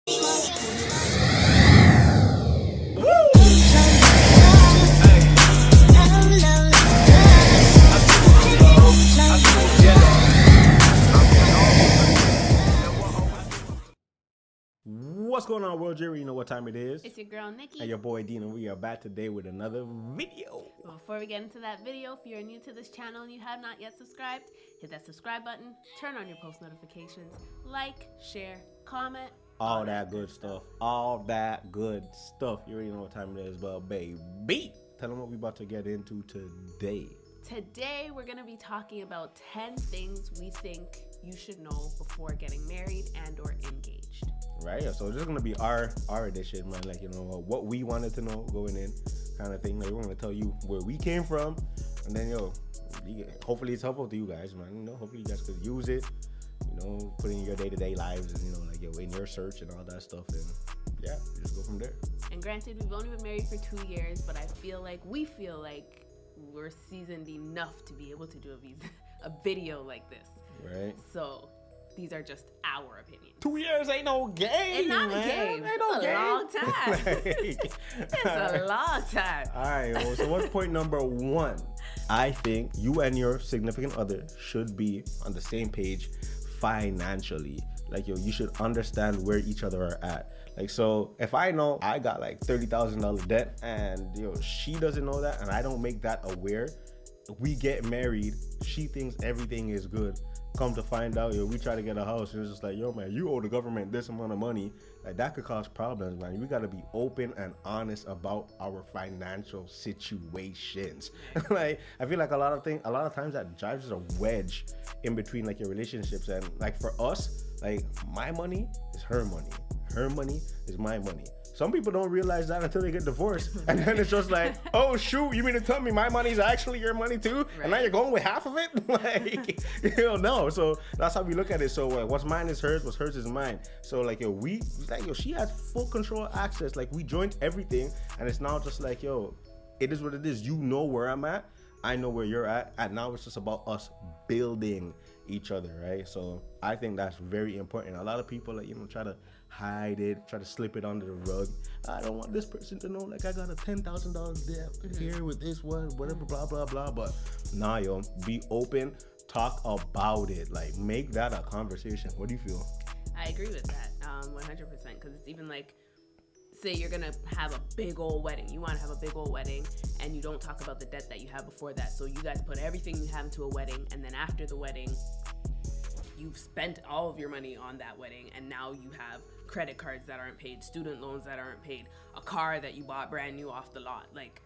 What's going on, World Jerry? You know what time it is. It's your girl, Nikki. And your boy, Dean, and we are back today with another video. Before we get into that video, if you're new to this channel and you have not yet subscribed, hit that subscribe button, turn on your post notifications, like, share, comment. All that good stuff. All that good stuff. You already know what time it is, but baby, tell them what we about to get into today. Today, we're going to be talking about 10 things we think you should know before getting married and or engaged. Right, so this is gonna be our edition, man. Like, you know, what we wanted to know going in, kind of thing. Like, we're gonna tell you where we came from, and then hopefully it's helpful to you guys, man. You know, hopefully you guys could use it. You know, put in your day-to-day lives, and you know, like in your search and all that stuff, and yeah, you just go from there. And granted, we've only been married for 2 years, but we feel like we're seasoned enough to be able to do a video like this. Right. So these are just our opinions. 2 years ain't no game. It's not man. a game. Ain't no it's game. A long time. It's a long time. All right. So what's point number one? I think you and your significant other should be on the same page financially. Like, you should understand where each other are at. Like, so if I know I got like $30,000 debt, and she doesn't know that, and I don't make that aware, we get married, she thinks everything is good. Come to find out, we try to get a house, and it's just like, yo, man, you owe the government this amount of money. Like, that could cause problems, man. We got to be open and honest about our financial situations. Like, I feel like a lot of times that drives a wedge in between, like, your relationships. And like, for us, like, my money is her money is my money. Some people don't realize that until they get divorced. And then it's just like, oh, shoot, you mean to tell me my money's actually your money too? Right. And now you're going with half of it? Like, no. So that's how we look at it. So what's mine is hers, what's hers is mine. So like, she has full control access. Like, we joined everything, and it's now just like, it is what it is. You know where I'm at. I know where you're at. And now it's just about us building each other, right? So I think that's very important. A lot of people, like, try to hide it, try to slip it under the rug. I don't want this person to know, like, I got a $10,000 debt here with this one, whatever, blah, blah, blah. But nah, be open, talk about it. Like, make that a conversation. What do you feel? I agree with that 100%, because it's even like, say you're gonna have a big old wedding. You want to have a big old wedding, and you don't talk about the debt that you have before that. So you guys put everything you have into a wedding, and then after the wedding, you've spent all of your money on that wedding, and now you have credit cards that aren't paid, student loans that aren't paid, a car that you bought brand new off the lot. Like,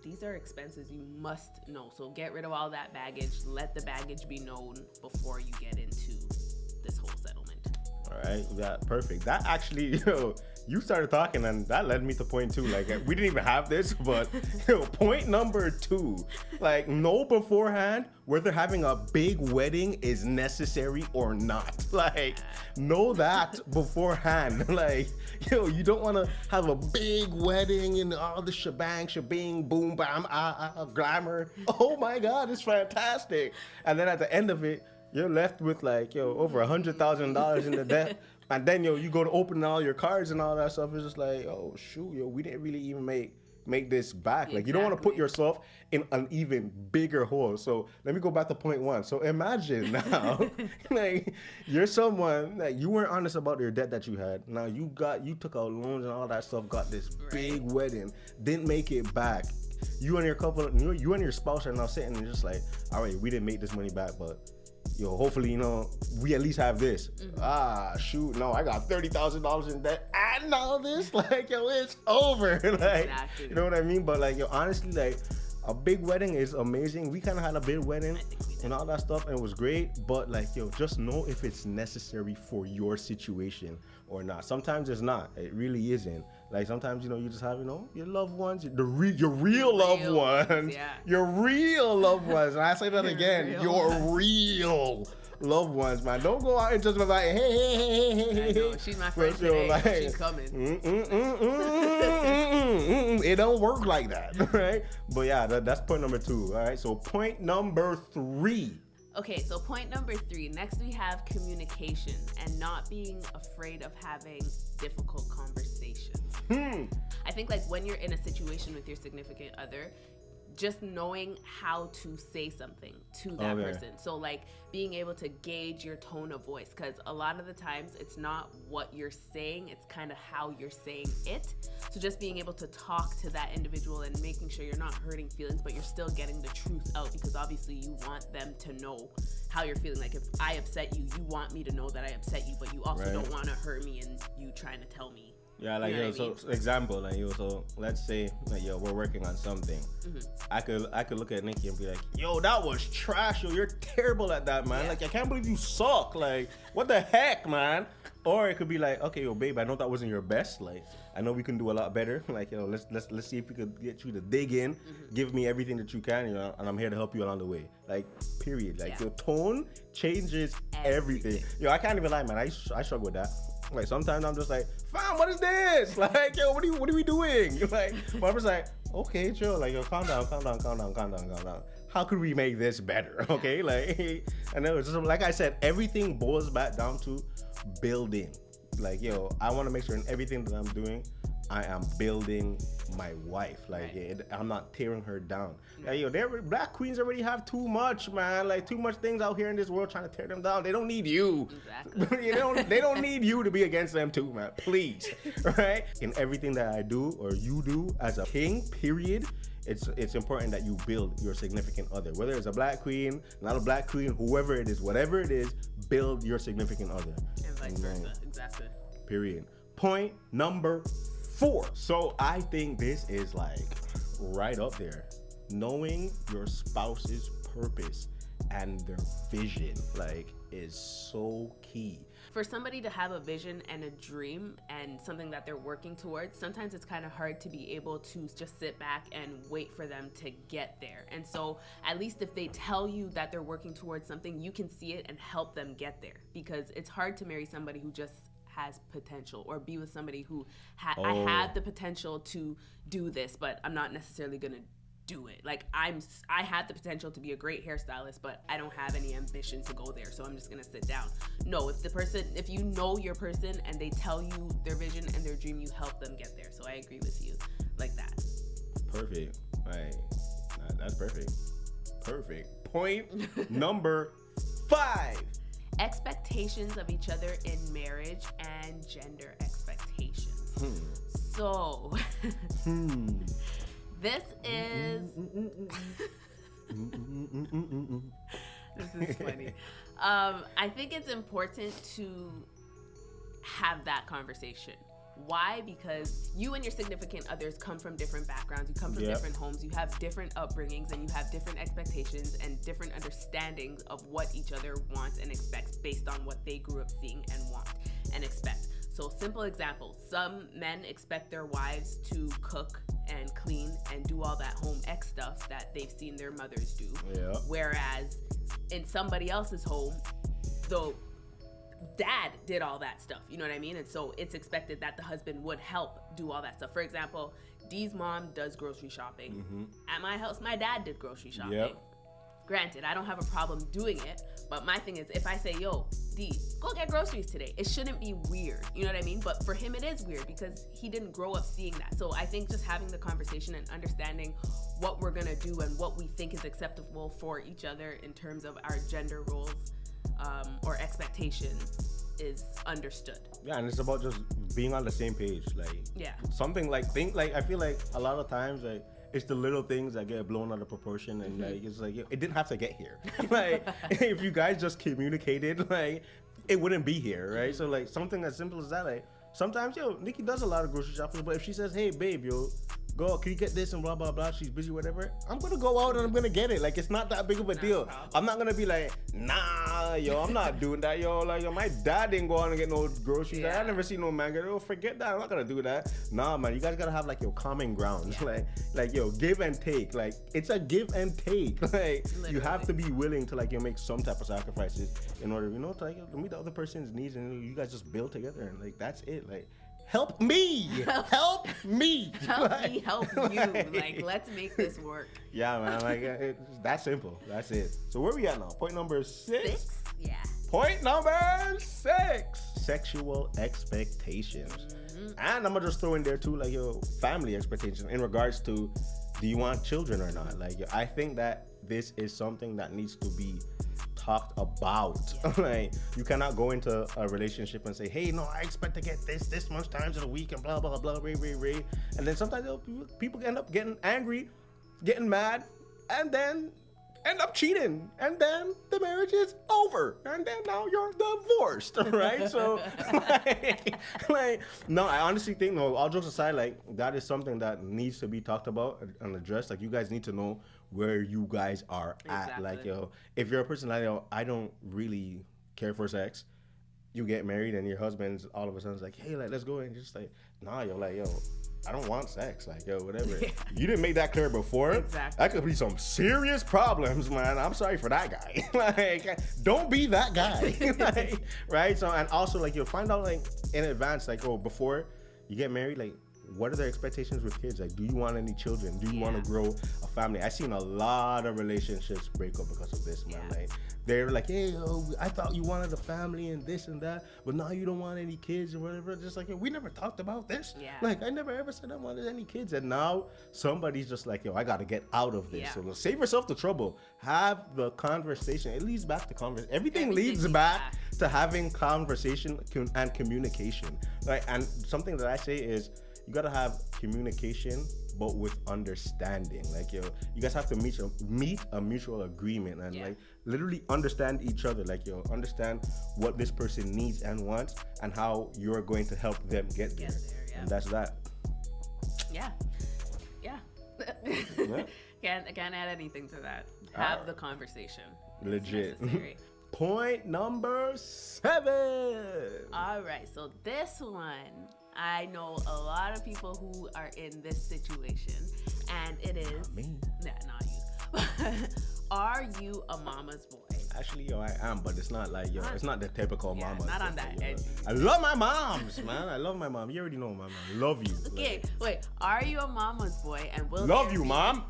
these are expenses you must know. So get rid of all that baggage. Let the baggage be known before you get into this whole settlement. All right, that perfect. That actually, you started talking, and that led me to point two. Like, we didn't even have this, but point number two, like, know beforehand whether having a big wedding is necessary or not. Like, know that beforehand. Like, you don't want to have a big wedding and all the shebang, boom, bam, glamour. Oh my God, it's fantastic. And then at the end of it, you're left with like, over $100,000 in the debt. And then, you go to open all your cards and all that stuff. It's just like, oh, shoot, we didn't really even make this back. Exactly. Like, you don't want to put yourself in an even bigger hole. So let me go back to point one. So imagine now, like, you're someone that you weren't honest about your debt that you had. Now you took out loans and all that stuff, got this big wedding, didn't make it back. You and your spouse are now sitting and just like, all right, we didn't make this money back, but hopefully, we at least have this. Shoot, no, I got $30,000 in debt and all this. Like, it's over. Like, exactly. You know what I mean? But like, honestly, like, a big wedding is amazing. We kind of had a big wedding and all that stuff, and it was great. But like, just know if it's necessary for your situation or not. Sometimes it's not. It really isn't. Like, sometimes, you just have, your loved ones, your real loved ones. Yeah. Your real loved ones. And I say that again, your real loved ones, man. Don't go out and just be like, hey. I know. She's my friend today. Like, she's coming. It don't work like that, right? But yeah, that's point number two. All right. So point number three. Okay, so point number 3. Next, we have communication and not being afraid of having difficult conversations. I think like when you're in a situation with your significant other, just knowing how to say something to that person. So like being able to gauge your tone of voice, because a lot of the times it's not what you're saying, it's kind of how you're saying it. So just being able to talk to that individual and making sure you're not hurting feelings, but you're still getting the truth out, because obviously you want them to know how you're feeling. Like if I upset you, you want me to know that I upset you, but you also don't want to hurt me and you trying to tell me. Yeah, like, you know yo, so example, like, yo, so let's say, like, yo, we're working on something. I could look at Nikki and be like, yo, that was trash, yo, you're terrible at that, man. Like, I can't believe you suck. Like, what the heck, man? Or it could be like, okay, yo, babe, I know that wasn't your best. Like, I know we can do a lot better. Like, yo, let's see if we could get you to dig in, give me everything that you can, you know, and I'm here to help you along the way. Like, period. Like, your tone changes everything. Yo, I can't even lie, man. I struggle with that. Like sometimes I'm just like, fam, what is this? Like, yo, what are we doing? Like, but I'm just like, okay, chill. Like, yo, calm down. How could we make this better? Okay, like, and then it's just like I said, everything boils back down to building. Like, yo, I want to make sure in everything that I'm doing, I am building my wife. Like, I'm not tearing her down. Like, yo, black queens already have too much, man. Like, too much things out here in this world trying to tear them down. They don't need you. Exactly. They don't need you to be against them too, man. Please, right? In everything that I do or you do as a king, period, it's important that you build your significant other. Whether it's a black queen, not a black queen, whoever it is, whatever it is, build your significant other. And vice versa. Exactly. Period. Point number 4. So I think this is like right up there. Knowing your spouse's purpose and their vision, like, is so key. For somebody to have a vision and a dream and something that they're working towards, sometimes it's kind of hard to be able to just sit back and wait for them to get there. And so at least if they tell you that they're working towards something, you can see it and help them get there, because it's hard to marry somebody who just has potential, or be with somebody who I have the potential to do this, but I'm not necessarily gonna do it. Like I had the potential to be a great hairstylist, but I don't have any ambition to go there, so I'm just gonna sit down. No, if you know your person and they tell you their vision and their dream, you help them get there. So I agree with you like that. Perfect. Right. That's perfect. Point number 5. Expectations of each other in marriage and gender expectations. So this is this is funny. I think it's important to have that conversation. Why? Because you and your significant others come from different backgrounds, you come from different homes, you have different upbringings, and you have different expectations and different understandings of what each other wants and expects based on what they grew up seeing and want and expect. So simple example, some men expect their wives to cook and clean and do all that home ec stuff that they've seen their mothers do. Whereas in somebody else's home, the dad did all that stuff, you know what I mean? And so it's expected that the husband would help do all that stuff. For example, Dee's mom does grocery shopping. At my house, my dad did grocery shopping. Granted, I don't have a problem doing it, but my thing is, if I say, yo, Dee, go get groceries today, it shouldn't be weird, you know what I mean? But for him, it is weird because he didn't grow up seeing that. So I think just having the conversation and understanding what we're gonna do and what we think is acceptable for each other in terms of our gender roles or expectations is understood. Yeah, and it's about just being on the same page. Like, something like, I feel like a lot of times, like, it's the little things that get blown out of proportion, and like it's like, it didn't have to get here. Like, if you guys just communicated, like, it wouldn't be here, right? So like something as simple as that, like sometimes, yo, Nikki does a lot of grocery shopping, but if she says, hey babe, yo, go, can you get this and blah blah blah, she's busy, whatever, I'm gonna go out and I'm gonna get it. Like, it's not that big of a deal. I'm not gonna be like, nah, yo, I'm not doing that, yo. Like, yo, my dad didn't go out and get no groceries. I never seen no man get, yo, forget that, I'm not gonna do that. Nah, man, you guys gotta have like your common ground. Like, yo, give and take. Like, it's a give and take. Like, you have to be willing to, like, you make some type of sacrifices in order, you know, to, like, to meet the other person's needs, and you guys just build together, and like that's it. Like, help me. Help me. Help me help you. Like, let's make this work. Yeah, man. Like, it's that simple. That's it. So where we at now? Point number 6? 6? Yeah. Point number 6. Sexual expectations. And I'm gonna just throw in there too, like, yo, family expectations in regards to, do you want children or not? Like, yo, I think that this is something that needs to be talked about. Yeah. Like, you cannot go into a relationship and say, hey, no, I expect to get this much times in a week and blah, blah, blah, ray. And then sometimes people end up getting angry, getting mad, and then end up cheating. And then the marriage is over. And then now you're divorced, right? So, no, I honestly think, no, all jokes aside, like, that is something that needs to be talked about and addressed. Like, you guys need to know where you guys are at. Exactly. Like, yo, if you're a person like, yo, I don't really care for sex, you get married and your husband's all of a sudden like, hey, like, let's go, and just like, nah, yo, like, yo, I don't want sex, like, yo, whatever. Yeah. You didn't make that clear before. Exactly. That could be some serious problems, man. I'm sorry for that guy. Like, don't be that guy. Like, right? So, and also, like, you'll find out, like, in advance, like, oh, before you get married, like, what are their expectations with kids? Like, do you want any children? Do you want to grow a family? I've seen a lot of relationships break up because of this, man. Yeah. Like, they're like, hey, I thought you wanted a family and this and that, but now you don't want any kids or whatever. Just like, yo, we never talked about this. Yeah. Like, I never ever said I wanted any kids. And now somebody's just like, yo, I got to get out of this. Yeah. So save yourself the trouble. Have the conversation. It leads back to conversation. Everything leads back to having conversation and communication. Right? And something that I say is, you gotta have communication, but with understanding. Like, yo, you guys have to meet a mutual agreement and like literally understand each other. Like, yo, understand what this person needs and wants and how you're going to help them get there. And that's that. Yeah. Can't add anything to that. Have the conversation. Legit. Point number 7. All right, so this one, I know a lot of people who are in this situation, and it is Not me. not you. Are you a mama's boy? Actually, yo, I am, but it's not like, yo, it's not the typical mama. Not on that edge. I love my moms, man. I love my mom. You already know my mom. Love you. Okay, wait. Are you a mama's boy, and will love you, mom.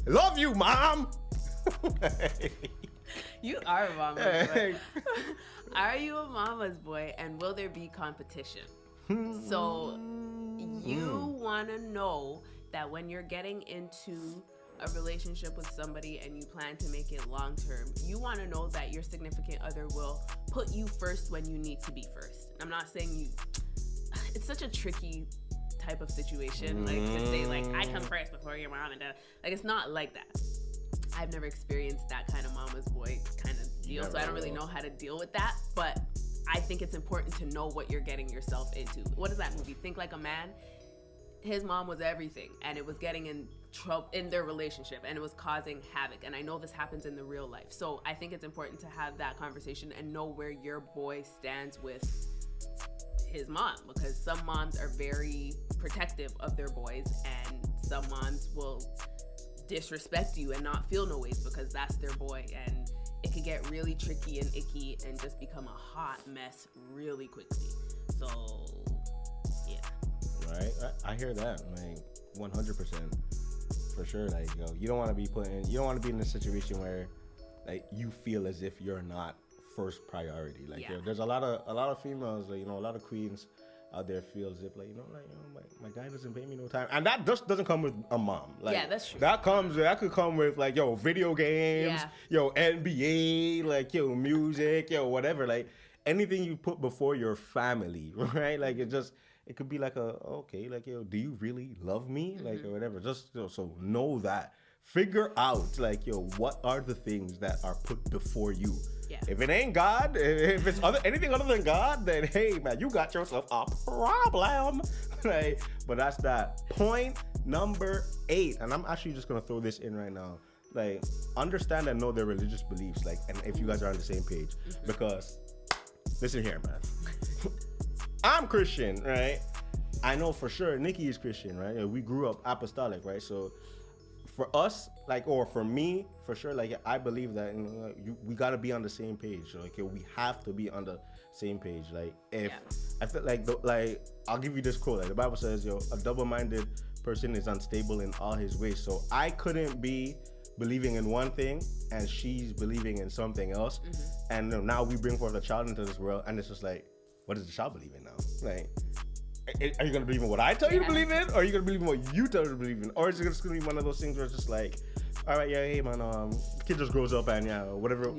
Love you, mom. You are a mama's boy. Are you a mama's boy, and will there be competition? So you want to know that when you're getting into a relationship with somebody and you plan to make it long term, you want to know that your significant other will put you first when you need to be first. I'm not saying it's such a tricky type of situation, like to say like I come first before your mom and dad. Like, it's not like that. I've never experienced that kind of mama's boy kind of deal, so I don't really know how to deal with that. But I think it's important to know what you're getting yourself into. What is that movie? Think Like a Man? His mom was everything, and it was getting in trouble in their relationship, and it was causing havoc. And I know this happens in the real life. So I think it's important to have that conversation and know where your boy stands with his mom, because some moms are very protective of their boys, and some moms will disrespect you and not feel no ways because that's their boy, and it could get really tricky and icky and just become a hot mess really quickly. So yeah, right, I hear that, like 100% for sure. Like, yo, you don't want to be in a situation where like you feel as if you're not first priority. Like, yo, there's a lot of females, like, you know, a lot of queens out there feel as if, like, you know, like, you know, my guy doesn't pay me no time, and that just doesn't come with a mom. Like, yeah, that's true. That could come with like, yo, video games, yo, NBA, like, yo, music, yo, whatever, like anything you put before your family, right? Like, it could be like okay, like, yo, do you really love me, like, or whatever? Just so know that. Figure out, like, yo, what are the things that are put before you. Yeah. If it ain't God, if it's anything other than God, then hey, man, you got yourself a problem. Right? But that's that. Point number 8, and I'm actually just gonna throw this in right now. Like, understand and know their religious beliefs, like, and if you guys are on the same page, because listen here, man. I'm Christian, right? I know for sure Nikki is Christian, right? We grew up apostolic, right? So for us, like, or for me, for sure, like, I believe that, you know, we got to be on the same page. So, like, we have to be on the same page. Like if Yeah. I feel like I'll give you this quote. Like the Bible says, yo, a double-minded person is unstable in all his ways. So I couldn't be believing in one thing and she's believing in something else. And now we bring forth a child into this world, and it's just like, what does the child believe in now? Like, are you gonna believe in what I tell you to believe in, or are you gonna believe in what you tell her to believe in, or is it just gonna be one of those things where it's just like, all right, yeah, hey man, kid just grows up and whatever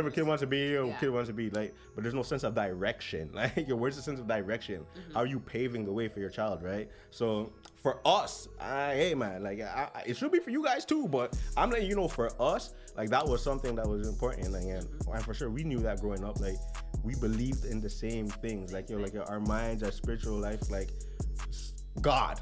kid wants to be, or kid wants to be, like, but there's no sense of direction. Like, where's the sense of direction? How are you paving the way for your child, right? So for us, hey man, like, it should be for you guys too, but I'm letting you know, for us, like, that was something that was important, like, and for sure we knew that growing up, like, we believed in the same things, like, like our minds, our spiritual life, like, God,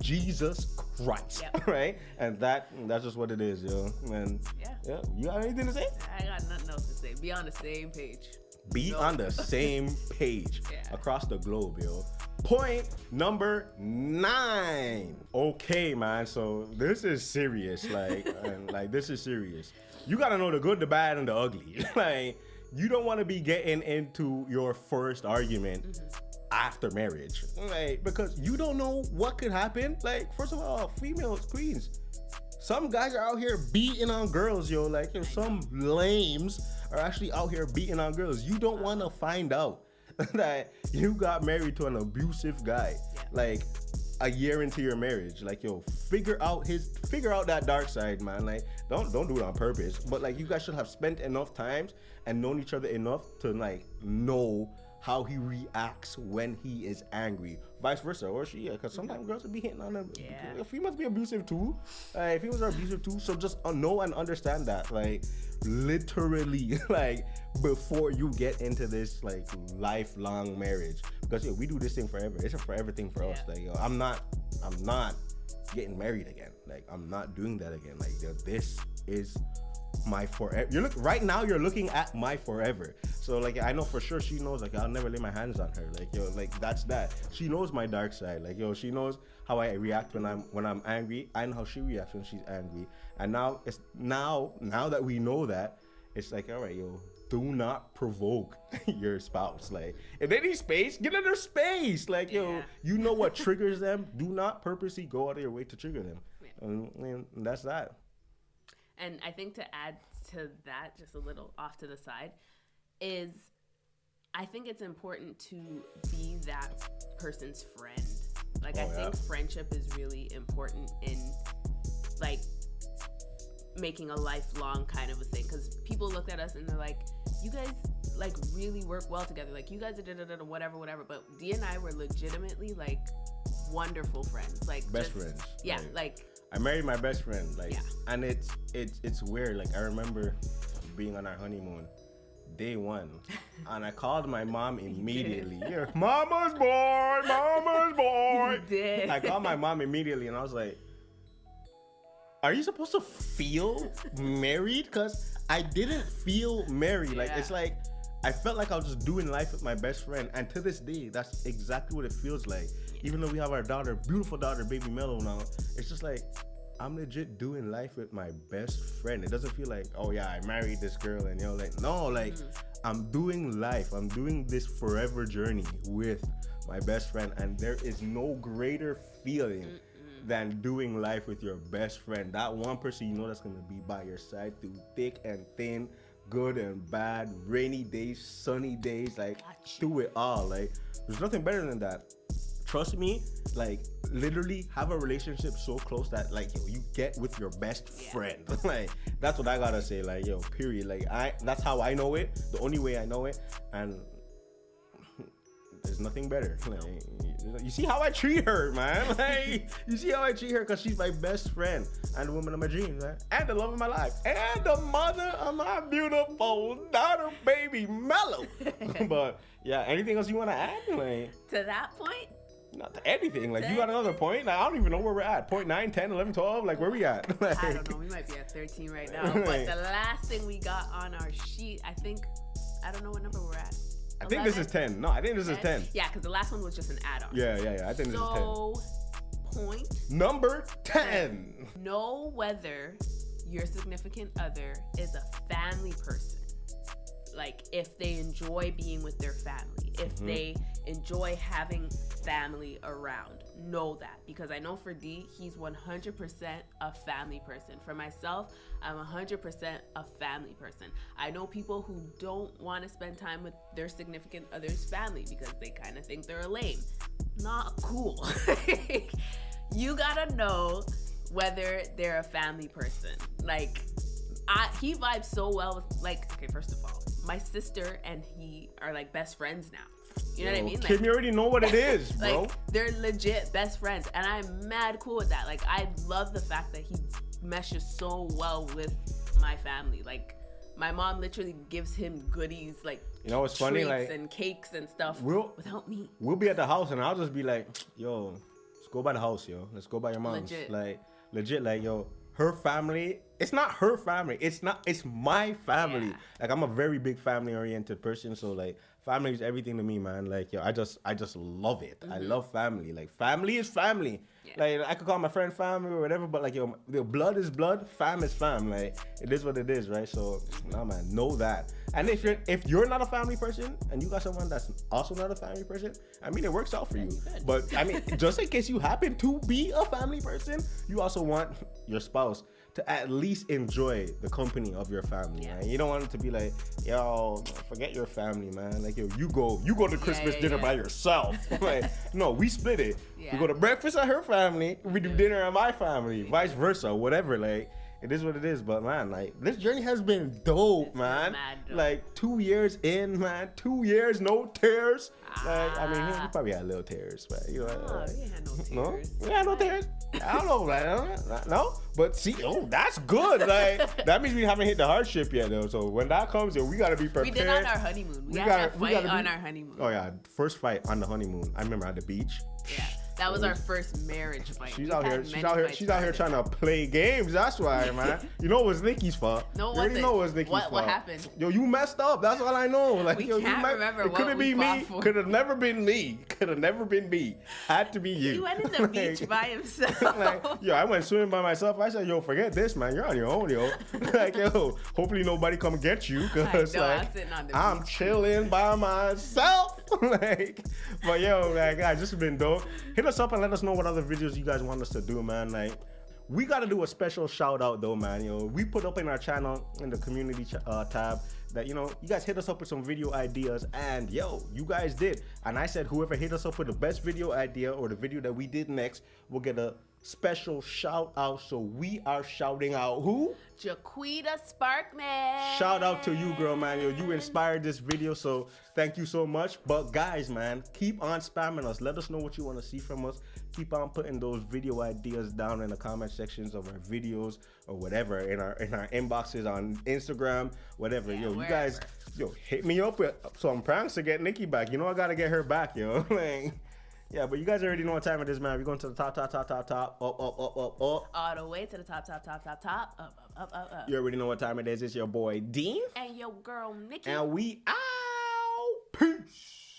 Jesus Christ, right? And that's just what it is, yo. And yeah, you got anything to say? I got nothing else to say. Be on the same page. Be on the same page across the globe, yo. Point number 9. Okay, man. So this is serious, like, and like this is serious. You gotta know the good, the bad, and the ugly. Like, you don't want to be getting into your first argument after marriage, like, because you don't know what could happen. Like, first of all, females, queens, some guys are out here beating on girls, yo. Like, some lames are actually out here beating on girls. You don't want to find out that you got married to an abusive guy, like, a year into your marriage. Like, yo, figure out that dark side, man. Like, don't do it on purpose, but like, you guys should have spent enough times and known each other enough to, like, know how he reacts when he is angry, vice versa, or she, because sometimes girls will be hitting on them. Females be abusive too. Females are abusive too. So just know and understand that, like, literally, like, before you get into this, like, lifelong marriage, because we do this thing forever. It's a forever thing for us. Like, yo, I'm not getting married again. Like, I'm not doing that again. Like, yo, this is my forever. Right now you're looking at my forever. So, like, I know for sure she knows, like, I'll never lay my hands on her. Like, yo, like, that's that. She knows my dark side. Like, yo, she knows how I react when I'm angry. I know how she reacts when she's angry. And now it's now that we know that, it's like, all right, yo, do not provoke your spouse. Like, if they need space, get in their space. Like, yo, you know what triggers them. Do not purposely go out of your way to trigger them. And that's that. And I think to add to that, just a little off to the side, is I think it's important to be that person's friend. Like, I think friendship is really important in, like, making a lifelong kind of a thing. Because people look at us and they're like, you guys, like, really work well together. Like, you guys are whatever. But Dee and I were legitimately, like, wonderful friends. Like, best friends. Yeah, like I married my best friend, like, and it's weird. Like, I remember being on our honeymoon, day 1, and I called my mom immediately. Mama's boy. You did. I called my mom immediately, and I was like, "Are you supposed to feel married?" Because I didn't feel married. Like, it's like I felt like I was just doing life with my best friend, and to this day, that's exactly what it feels like. Even though we have our daughter, beautiful daughter, baby Mellow now, it's just like, I'm legit doing life with my best friend. It doesn't feel like, oh yeah, I married this girl and like, no, like, I'm doing life. I'm doing this forever journey with my best friend, and there is no greater feeling than doing life with your best friend. That one person you know that's gonna be by your side through thick and thin, good and bad, rainy days, sunny days, like, through it all. Like, there's nothing better than that. Trust me, like, literally have a relationship so close that, like, yo, you get with your best friend. Like, that's what I gotta say. Like, yo, period. Like, that's how I know it, the only way I know it, and there's nothing better. Like, you see how I treat her, man. Like, you see how I treat her, because she's my best friend and the woman of my dreams, man, and the love of my life, and the mother of my beautiful daughter, baby Mellow. But yeah, anything else you want to add? Like, to that point? Not to anything. Like, you got another point? Like, I don't even know where we're at. Point 9, 10, 11, 12. Like, where we at? Like, I don't know. We might be at 13 right now. But the last thing we got on our sheet, I don't know what number we're at. 11? I think this is 10. No, I think this is 10. Yeah, because the last one was just an add-on. Yeah. I think this is 10. So, point number 10. Know whether your significant other is a family person like if they enjoy being with their family, if they enjoy having family around. Know that, because I know for D, he's 100% a family person. For myself, I'm 100% a family person. I know people who don't want to spend time with their significant other's family because they kind of think they're lame. Not cool. You gotta know whether they're a family person. Like, he vibes so well with, like, okay, first of all, my sister and he are like best friends now. You know what I mean? Kim, you already know what it is, bro. Like, they're legit best friends, and I'm mad cool with that. Like, I love the fact that he meshes so well with my family. Like, my mom literally gives him goodies, like, you know what's funny, like, and cakes and stuff without me. We'll be at the house, and I'll just be like, yo, let's go by the house, yo. Let's go by your mom's. Legit, like, yo, her family. It's not her family. It's my family. Yeah. Like, I'm a very big family-oriented person, so, like, family is everything to me, man. Like, yo, I just love it. I love family. Like, family is family. Yeah. Like, I could call my friend family or whatever, but, like, yo, the blood is blood, fam is fam. Like, it is what it is, right? So, nah, man, know that. And if you're not a family person and you got someone that's also not a family person, I mean, it works out for you. But, I mean, just in case you happen to be a family person, you also want your spouse to at least enjoy the company of your family, man. You don't want it to be like, yo, forget your family, man. Like, yo, you go to Christmas dinner by yourself. Like, no, we split it. Yeah. We go to breakfast at her family, we do dinner at my family, vice versa, whatever. Like, it is what it is. But, man, like, this journey has been dope, man. Dope. Like, 2 years in, man. 2 years, no tears. Like, I mean, he probably had little tears, but you know. He had no tears. No? He had no tears? I don't know, man. No? But see, that's good. Like, that means we haven't hit the hardship yet, though. So when that comes, we got to be prepared. We did on our honeymoon. We had a fight on our honeymoon. Oh, yeah. First fight on the honeymoon. I remember at the beach. Yeah. That was our first marriage fight. She's out here trying to play games. That's why, man. You know it was Nikki's fault. No, you already know it was Nikki's fault. What happened? Yo, you messed up. That's all I know. Like, we can't remember it what we fought for. Could have never been me. Could have never been me. Had to be you. He went to the beach by himself. Yo, I went swimming by myself. I said, yo, forget this, man. You're on your own, yo. Like, yo, hopefully nobody come get you, cause I'm chilling by myself. Like, but yo, like, guys, this has been dope. Hit us up and let us know what other videos you guys want us to do, man. Like, we gotta do a special shout out though, man. Yo, we put up in our channel in the community tab that, you know, you guys hit us up with some video ideas, and yo, you guys did. And I said whoever hit us up with the best video idea or the video that we did next will get a special shout out. So we are shouting out who? Jaquita Sparkman. Shout out to you, girl, man. Yo, you inspired this video, so thank you so much. But guys, man, keep on spamming us. Let us know what you want to see from us. Keep on putting those video ideas down in the comment sections of our videos or whatever, in our inboxes on Instagram, whatever. Yeah, yo, wherever. You guys, yo, hit me up with some pranks to get Nikki back. You know I gotta get her back, yo. Like, yeah, but you guys already know what time it is, man. We're going to the top, up. All the way to the top, up. You already know what time it is. It's your boy, Dean. And your girl, Nikki. And we out. Peace.